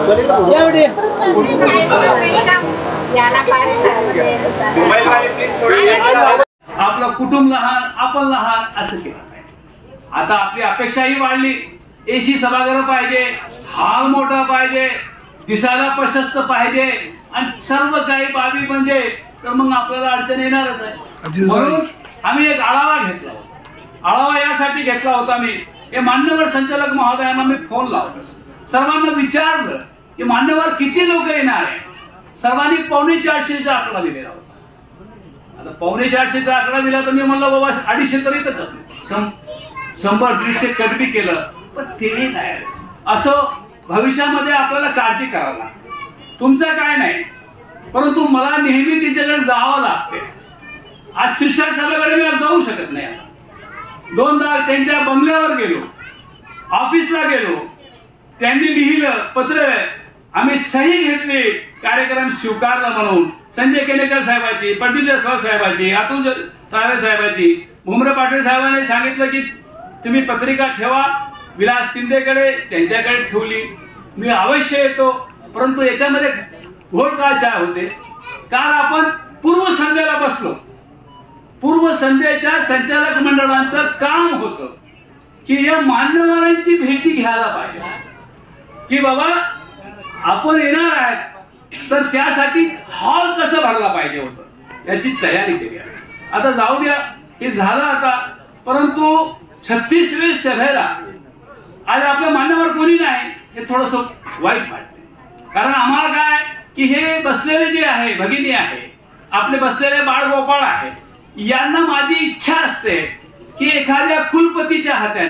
एवढी आपलं कुटुंब लहान आपण लहान असं केलं पाहिजे। आता आपली अपेक्षाही वाढली, एसी सभागृह पाहिजे, हॉल मोठा पाहिजे, दिसायला प्रशस्त पाहिजे आणि सर्व काही बाबी म्हणजे तर मग आपल्याला अडचण येणारच आहे। म्हणून आम्ही एक आढावा घेतला होता। आढावा यासाठी घेतला होता मी हे मान्यवर संचालक महोदयांना मी फोन लावला, सर्वांना विचारलं की मान्यवर किती लोक येणार आहे। सर्वांनी 450चा आकडा दिलेला होता। आता 450चा आकडा दिला तर मी म्हणलं बाबा 250 तर येतच, 100-150 कट बी केलं पण ते नाही। असं भविष्यामध्ये आपल्याला काळजी करावी लागते। तुमचं काय नाही, परंतु मला नेहमी त्यांच्याकडे जावं लागते। आज शिक्षक सभेकडे मी जाऊ शकत नाही। दोनदा त्यांच्या बंगल्यावर गेलो, ऑफिसला गेलो, त्यांनी लिहिलं पत्र, आम्ही सही घेतली, कार्यक्रम स्वीकारला म्हणून संजय केनेकर साहेबाची, पाटील साहेबाची, अतुल साहेबाची, भुमरे पाटील साहेबांनी सांगितलं की तुम्ही पत्रिका ठेवा, विलास शिंदेकडे त्यांच्याकडे ठेवली। मी अवश्य येतो, परंतु याच्यामध्ये घोळ काय होते, काल आपण पूर्व संध्येला बसलो। पूर्व संध्येच्या संचालक मंडळांचं काम होतं की या मान्यवरांची भेटी घ्यायला पाहिजे की बाबा आपण येणार आहेत तर त्यासाठी हॉल कसं भरला पाहिजे होतं याची तयारी केली असते। आता जाऊ द्या, हे झालं आता, परंतु 36व्या सभेला आज आपल्या मान्यवर कोणी नाही हे थोडंसं वाईट वाटते। कारण आम्हाला काय की हे बसलेले जे आहे भगिनी आहे, आपले बसलेले बाळगोपाळ आहे, यांना माझी इच्छा असते की एखाद्या कुलपतीच्या हाताने